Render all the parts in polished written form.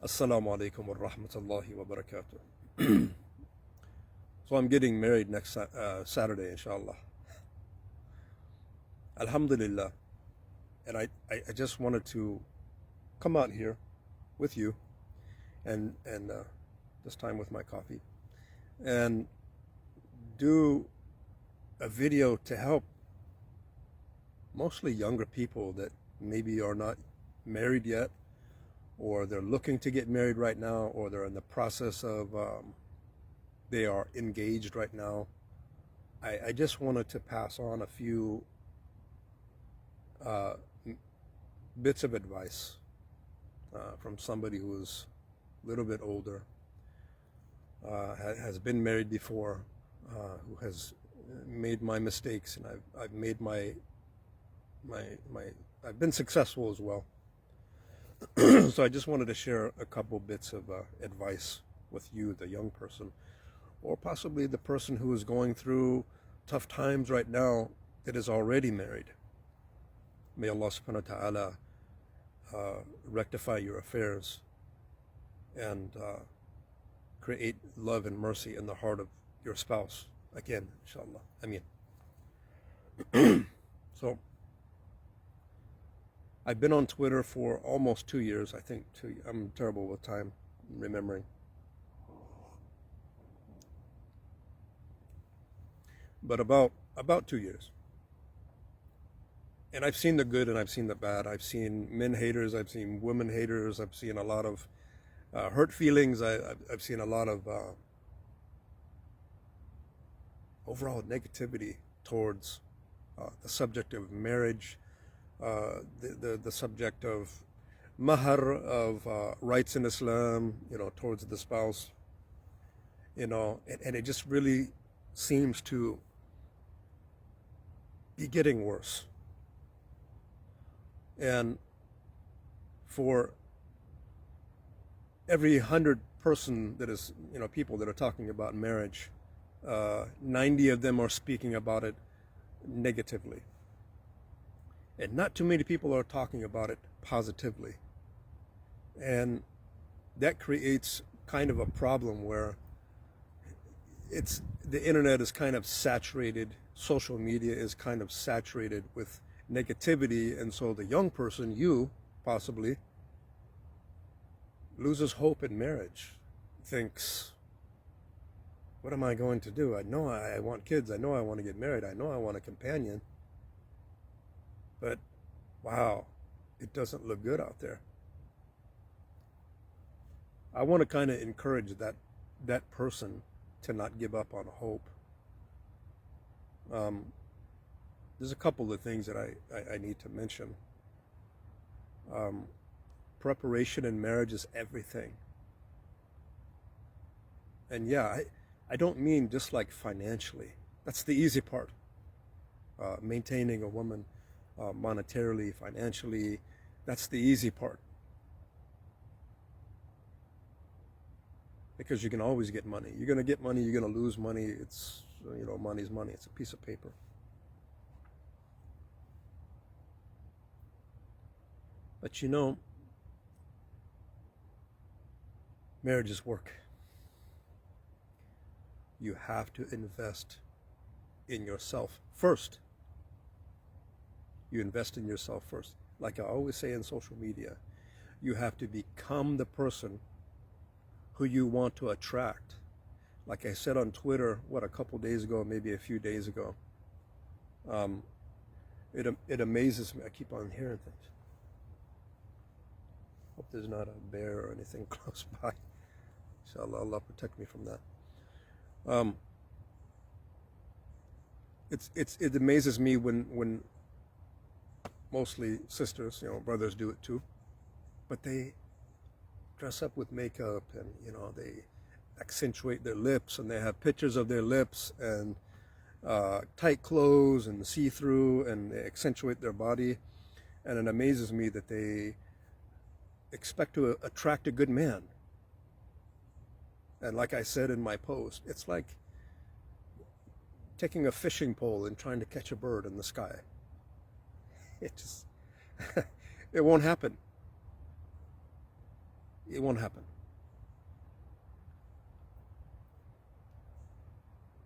Assalamu alaikum wa rahmatullahi wa barakatuh. So I'm getting married next Saturday, inshallah. Alhamdulillah. And I just wanted to come out here with you and this time with my coffee and do a video to help mostly younger people that maybe are not married yet, or they're looking to get married right now, or they're in the process of they are engaged right now. I just wanted to pass on a few bits of advice from somebody who's a little bit older, has been married before, who has made my mistakes, and I've made I've been successful as well. So I just wanted to share a couple bits of advice with you, the young person, or possibly the person who is going through tough times right now that is already married. May Allah subhanahu wa ta'ala rectify your affairs and create love and mercy in the heart of your spouse. Again, inshallah. Ameen. So, I've been on Twitter for almost 2 years, I think. I'm terrible with time, remembering. But about 2 years. And I've seen the good and I've seen the bad. I've seen men haters, I've seen women haters, I've seen a lot of hurt feelings, I've seen a lot of overall negativity towards the subject of marriage, the subject of mahar, of rights in Islam, towards the spouse, and it just really seems to be getting worse. And for every 100 person that is, people that are talking about marriage, 90 of them are speaking about it negatively. And not too many people are talking about it positively. And that creates kind of a problem where the internet is kind of saturated, social media is kind of saturated with negativity, and so the young person, you possibly, loses hope in marriage, thinks, what am I going to do? I know I want kids, I know I want to get married, I know I want a companion, but wow, it doesn't look good out there. I want to kind of encourage that person to not give up on hope. There's a couple of things that I need to mention. Preparation in marriage is everything. And yeah, I don't mean just like financially. That's the easy part. Maintaining a woman monetarily, financially, that's the easy part. Because you can always get money. You're going to get money, you're going to lose money. It's, money's money. It's a piece of paper. But marriage is work. You have to invest in yourself first. You invest in yourself first. Like I always say in social media, you have to become the person who you want to attract. Like I said on Twitter, a couple days ago, maybe a few days ago, it amazes me. I keep on hearing things. Hope there's not a bear or anything close by. Inshallah, Allah protect me from that. It amazes me when mostly sisters, brothers do it too, but they dress up with makeup and they accentuate their lips, and they have pictures of their lips and tight clothes and see-through, and they accentuate their body, and it amazes me that they expect to attract a good man. And like I said in my post, it's like taking a fishing pole and trying to catch a bird in the sky. It just it won't happen. It won't happen.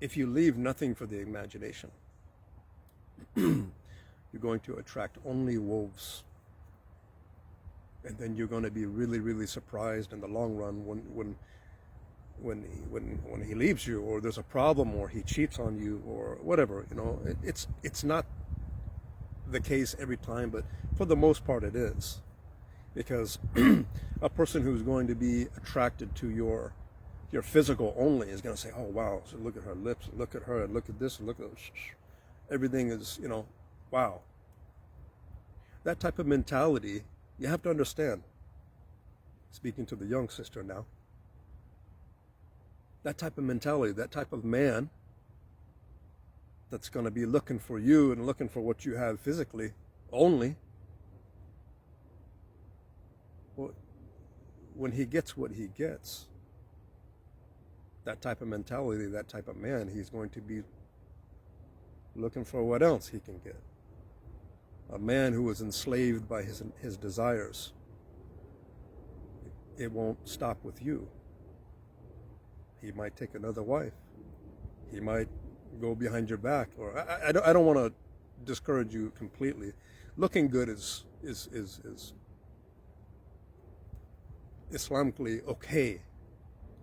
If you leave nothing for the imagination, you're going to attract only wolves. And then you're going to be really, really surprised in the long run when he leaves you, or there's a problem, or he cheats on you, or whatever. It's not the case every time, but for the most part it is. Because a person who's going to be attracted to your physical only is going to say, oh wow, so look at her lips, look at her, and look at this, and look at everything is, wow. That type of mentality, you have to understand. Speaking to the young sister now, that type of mentality, that type of man that's going to be looking for you and looking for what you have physically only, well, when he gets what he gets, that type of mentality, that type of man, he's going to be looking for what else he can get. A man who is enslaved by his desires, it won't stop with you. He might take another wife. He might go behind your back. Or I don't want to discourage you completely. Looking good is Islamically okay,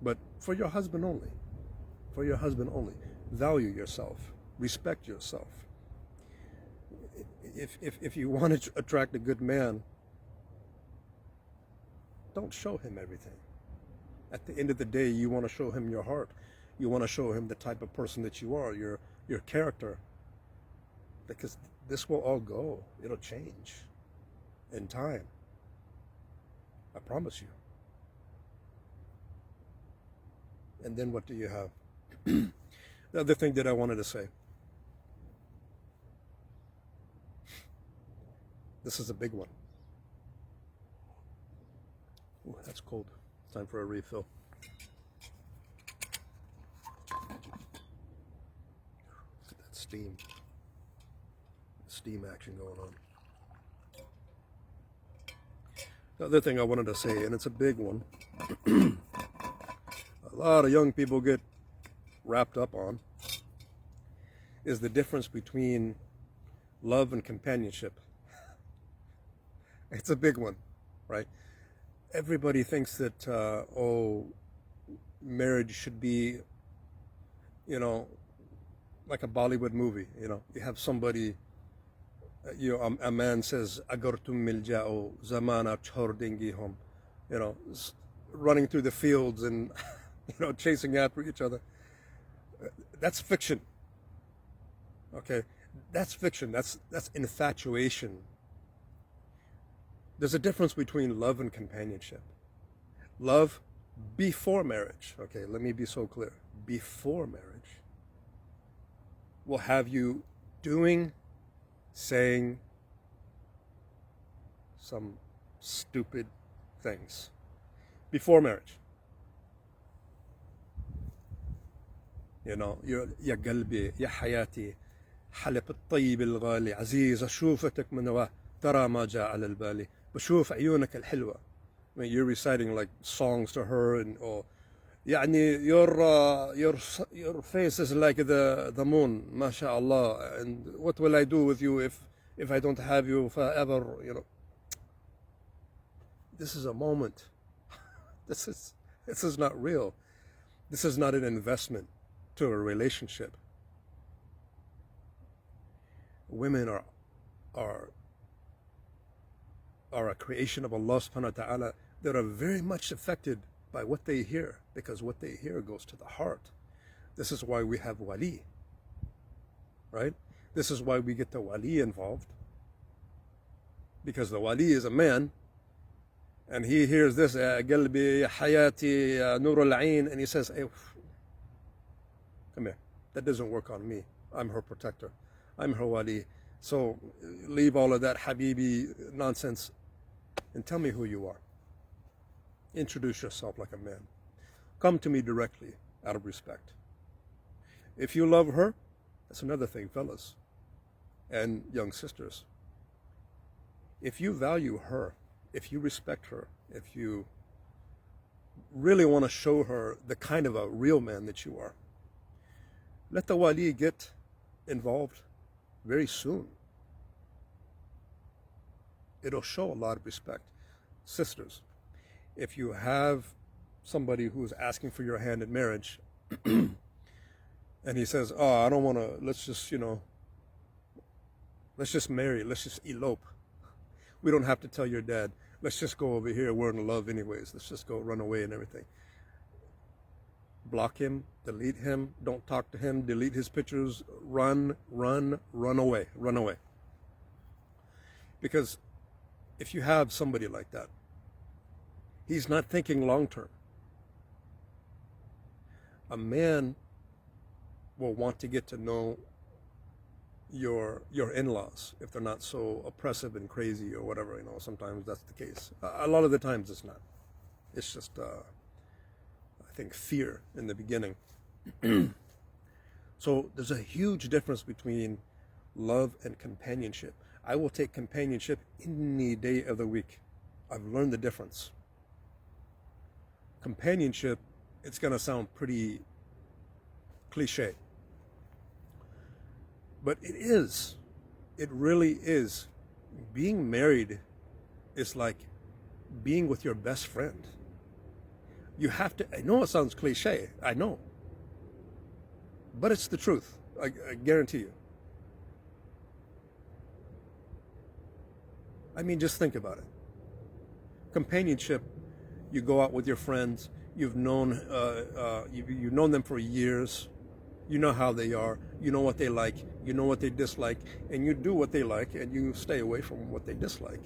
but for your husband only. For your husband only. Value yourself. Respect yourself. If you want to attract a good man, don't show him everything. At the end of the day, you want to show him your heart. You want to show him the type of person that you are, your character. Because this will all go. It'll change in time. I promise you. And then what do you have? The other thing that I wanted to say. This is a big one. Ooh, that's cold. It's time for a refill. Look at that steam. Steam action going on. The other thing I wanted to say, and it's a big one, a lot of young people get wrapped up on, is the difference between love and companionship. It's a big one, right? Everybody thinks that, marriage should be, like a Bollywood movie. You have somebody, a man says, "Agar tum mil jao, zamana chhod dengi hum," running through the fields and, chasing after each other. That's fiction. Okay, that's fiction. That's infatuation. There's a difference between love and companionship. Love before marriage, okay, let me be so clear. Before marriage will have you doing, saying some stupid things. Before marriage. يا قلبي يا حياتي حلب الطيب الغالي عزيز أشوفتك من ترى ما جاء على البالي بشوف عيونك الحلوة. I mean, you're reciting like songs to her, and يعني your face is like the moon, mashallah, and what will I do with you if I don't have you forever? This is a moment. This is not real. This is not an investment to a relationship. Women are a creation of Allah subhanahu wa ta'ala that are very much affected by what they hear, because what they hear goes to the heart. This is why we have wali, right? This is why we get the wali involved, because the wali is a man, and he hears this, قلبي حياتي نور العين, and he says, hey, come here, that doesn't work on me. I'm her protector. I'm her wali. So leave all of that habibi nonsense and tell me who you are. Introduce yourself like a man. Come to me directly out of respect. If you love her, that's another thing, fellas and young sisters. If you value her, if you respect her, if you really want to show her the kind of a real man that you are, let the wali get involved very soon. It'll show a lot of respect. Sisters, if you have somebody who's asking for your hand in marriage and he says, oh, I don't want to, let's just marry, let's just elope. We don't have to tell your dad, let's just go over here, we're in love anyways, let's just go run away and everything. Block him, delete him, don't talk to him, delete his pictures, run away. Because if you have somebody like that, he's not thinking long term. A man will want to get to know your in-laws if they're not so oppressive and crazy or whatever. Sometimes that's the case. A lot of the times it's not. It's just I think fear in the beginning. So there's a huge difference between love and companionship. I will take companionship any day of the week. I've learned the difference. Companionship, it's going to sound pretty cliche. But it is. It really is. Being married is like being with your best friend. You have to, I know it sounds cliche, I know. But it's the truth, I guarantee you. I mean, just think about it. Companionship, you go out with your friends, you've known them for years, you know how they are, you know what they like, you know what they dislike, and you do what they like and you stay away from what they dislike.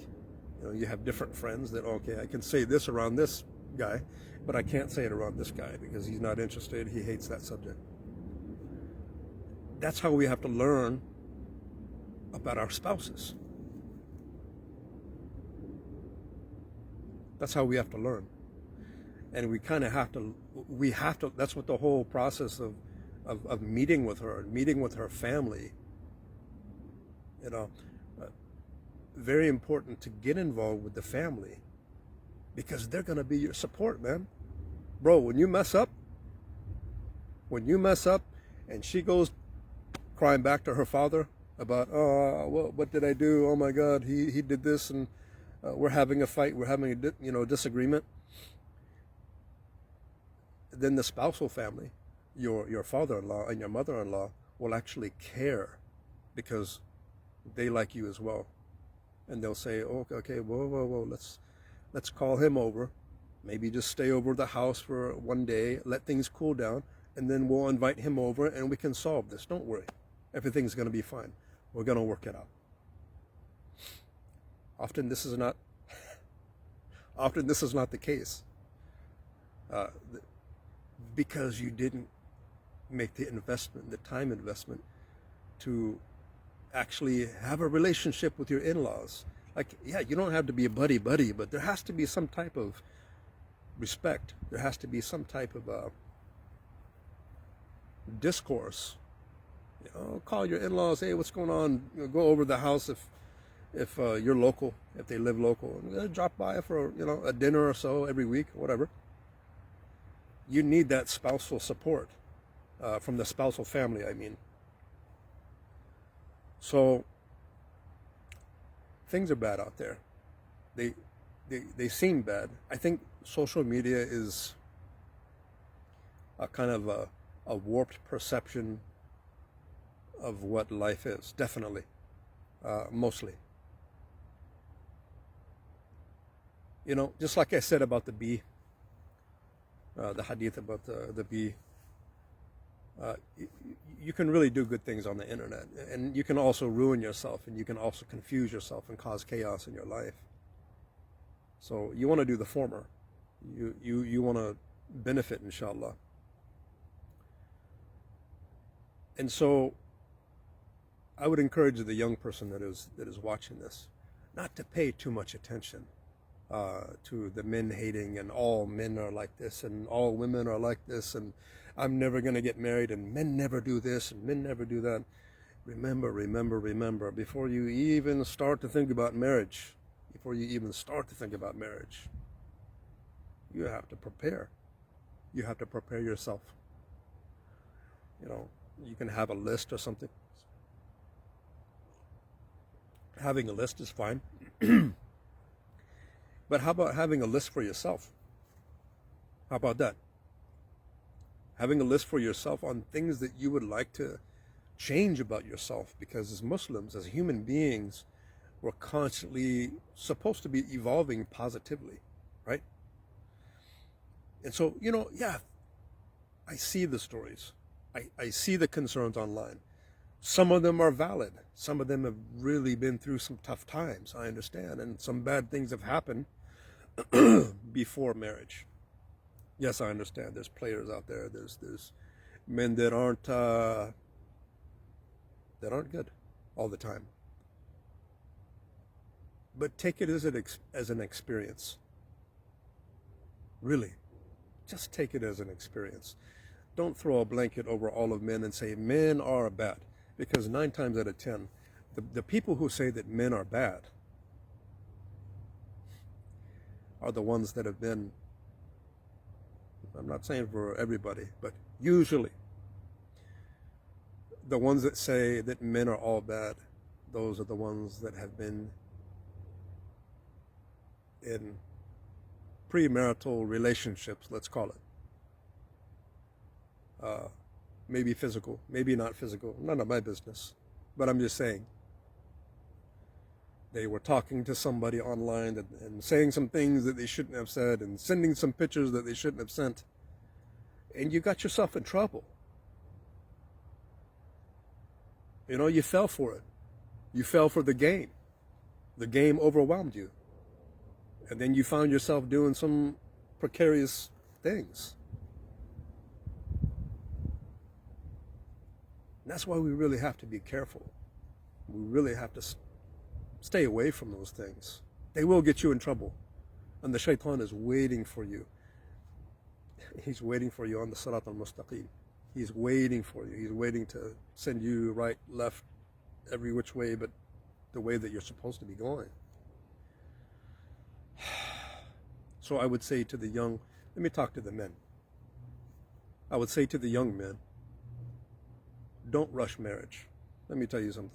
You have different friends that, okay, I can say this around this guy, but I can't say it around this guy because he's not interested, he hates that subject. That's how we have to learn about our spouses. That's how we have to learn. And we kind of have to, that's what the whole process of meeting with her family, very important to get involved with the family because they're going to be your support, man. Bro, when you mess up and she goes crying back to her father about, oh, what did I do? Oh my God, he did this and we're having a fight, we're having a disagreement. Then the spousal family, your father-in-law and your mother-in-law will actually care because they like you as well. And they'll say, oh, okay, whoa, let's call him over. Maybe just stay over the house for one day, let things cool down, and then we'll invite him over and we can solve this. Don't worry. Everything's going to be fine. We're going to work it out. Often this is not the case. Because you didn't make the investment, the time investment to actually have a relationship with your in-laws. Like, yeah, you don't have to be a buddy, but there has to be some type of respect. There has to be some type of discourse. Call your in-laws, hey, what's going on? Go over the house if you're local, if they live local. Drop by for a dinner or so every week, whatever. You need that spousal support from the spousal family, I mean. So things are bad out there. They seem bad. I think social media is a kind of a warped perception of what life is, definitely, mostly. Just like I said about the bee, the hadith about the bee, you can really do good things on the internet, and you can also ruin yourself, and you can also confuse yourself and cause chaos in your life. So you want to do the former. You want to benefit, inshallah. And so I would encourage the young person that is watching this not to pay too much attention to the men hating and all men are like this and all women are like this and I'm never going to get married and men never do this and men never do that. Remember, before you even start to think about marriage, You have to prepare. You have to prepare yourself. You know, you can have a list or something. Having a list is fine. But how about having a list for yourself? How about that? Having a list for yourself on things that you would like to change about yourself, because as Muslims, as human beings, we're constantly supposed to be evolving positively, right? And so, you know, yeah, I see the stories. I see the concerns online. Some of them are valid. Some of them have really been through some tough times, I understand, and some bad things have happened before marriage. Yes, I understand. There's players out there. There's men that aren't good all the time. But take it as an experience. Really, just take it as an experience. Don't throw a blanket over all of men and say men are bad, because 9 times out of 10, the people who say that men are bad are the ones that have been, I'm not saying for everybody, but usually the ones that say that men are all bad, those are the ones that have been in pre-marital relationships, let's call it. Maybe physical, maybe not physical, none of my business. But I'm just saying, they were talking to somebody online and saying some things that they shouldn't have said and sending some pictures that they shouldn't have sent. And you got yourself in trouble. You know, you fell for it. You fell for the game. The game overwhelmed you. And then you found yourself doing some precarious things. And that's why we really have to be careful. We really have to stay away from those things. They will get you in trouble. And the shaitan is waiting for you. He's waiting for you on the Sirat al-Mustaqim. He's waiting for you. He's waiting to send you right, left, every which way but the way that you're supposed to be going. So I would say to the young, let me talk to the men. I would say to the young men, don't rush marriage. Let me tell you something.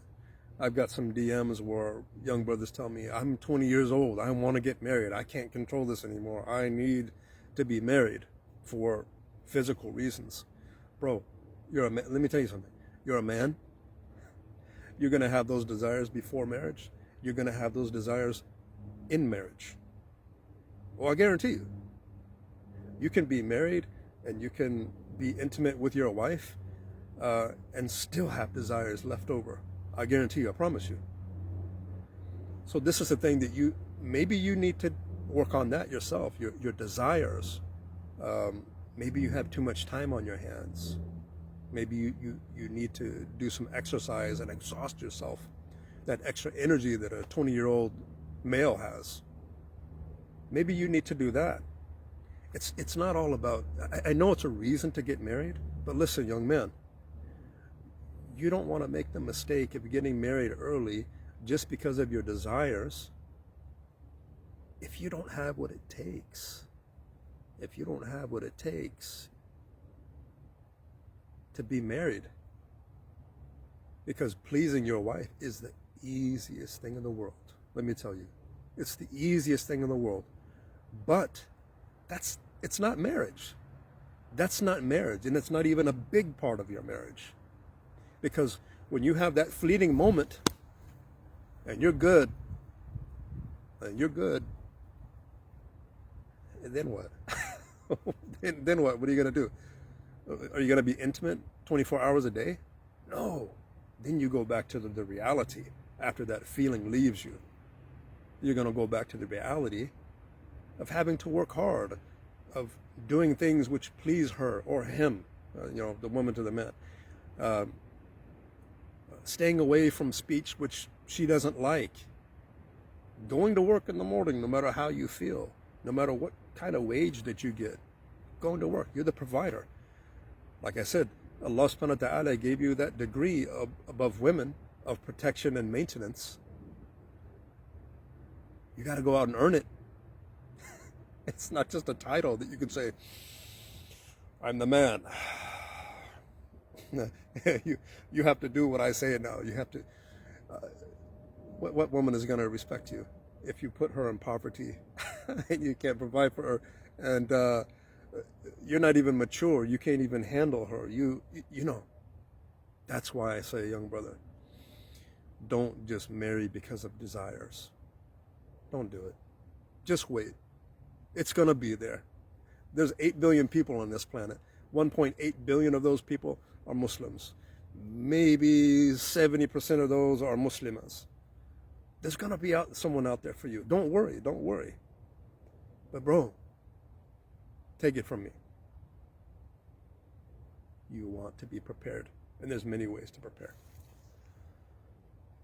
I've got some DMs where young brothers tell me, I'm 20 years old. I want to get married. I can't control this anymore. I need to be married for physical reasons. Bro, you're a man. Let me tell you something. You're a man. You're going to have those desires before marriage. You're going to have those desires in marriage. Well, I guarantee you, you can be married and you can be intimate with your wife and still have desires left over. I guarantee you, I promise you. So this is the thing that maybe you need to work on that yourself, your desires. Maybe you have too much time on your hands. Maybe you need to do some exercise and exhaust yourself. That extra energy that a 20-year-old male has. Maybe you need to do that. It's not all about, I know it's a reason to get married, but listen, young men, you don't want to make the mistake of getting married early just because of your desires if you don't have what it takes. If you don't have what it takes to be married. Because pleasing your wife is the easiest thing in the world. Let me tell you. It's the easiest thing in the world. But it's not marriage. That's not marriage, and it's not even a big part of your marriage. Because when you have that fleeting moment and you're good, and then what? then what? What are you going to do? Are you going to be intimate 24 hours a day? No. Then you go back to the reality after that feeling leaves you. You're going to go back to the reality of having to work hard, of doing things which please her or him, the woman to the man. Staying away from speech which she doesn't like. Going to work in the morning no matter how you feel, no matter what kind of wage that you get. Going to work. You're the provider. Like I said, Allah subhanahu wa ta'ala gave you that degree above women of protection and maintenance. You got to go out and earn it. It's not just a title that you can say, I'm the man. You have to do what I say now. You have to. What woman is going to respect you if you put her in poverty and you can't provide for her, and you're not even mature? You can't even handle her. You know. That's why I say, young brother, don't just marry because of desires. Don't do it. Just wait. It's going to be there. There's 8 billion people on this planet. 1.8 billion of those people are Muslims. Maybe 70% of those are Muslimas. There's going to be someone out there for you. Don't worry. Don't worry. But bro, take it from me. You want to be prepared. And there's many ways to prepare.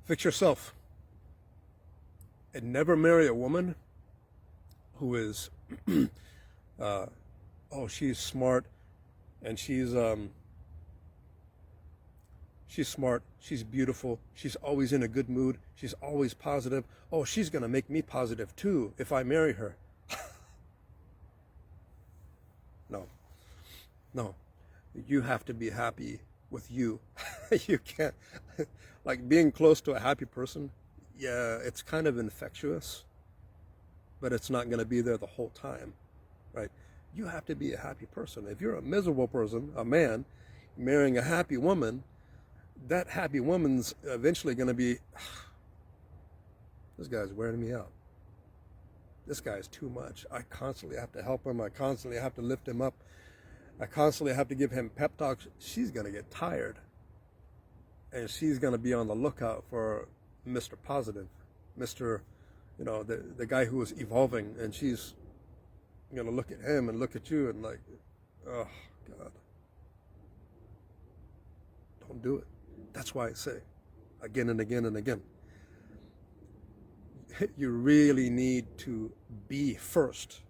Fix yourself. And never marry a woman who is, she's smart, and she's smart, she's beautiful, she's always in a good mood, she's always positive. Oh, she's going to make me positive too if I marry her. No. You have to be happy with you. You can't, like, being close to a happy person, yeah, it's kind of infectious, but it's not going to be there the whole time, right? You have to be a happy person. If you're a miserable person, a man, marrying a happy woman, that happy woman's eventually going to be, this guy's wearing me out. This guy's too much. I constantly have to help him. I constantly have to lift him up. I constantly have to give him pep talks. She's going to get tired. And she's going to be on the lookout for Mr. Positive, Mr., the guy who is evolving. And she's going to look at him and look at you and like, oh, God. Don't do it. That's why I say, again and again and again, you really need to be first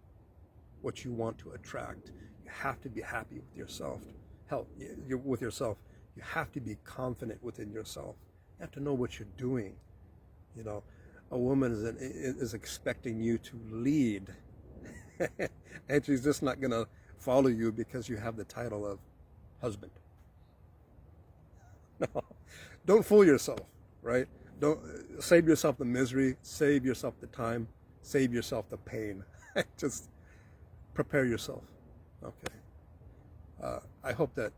what you want to attract. You have to be happy with yourself. With yourself. You have to be confident within yourself. You have to know what you're doing. A woman is expecting you to lead. And she's just not going to follow you because you have the title of husband. No, don't fool yourself, right? Don't save yourself the misery, save yourself the time, save yourself the pain. Just prepare yourself. Okay. I hope that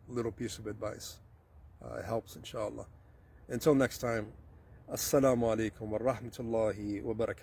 little piece of advice helps, inshallah. Until next time, assalamu alaikum wa rahmatullahi wa barakatuh.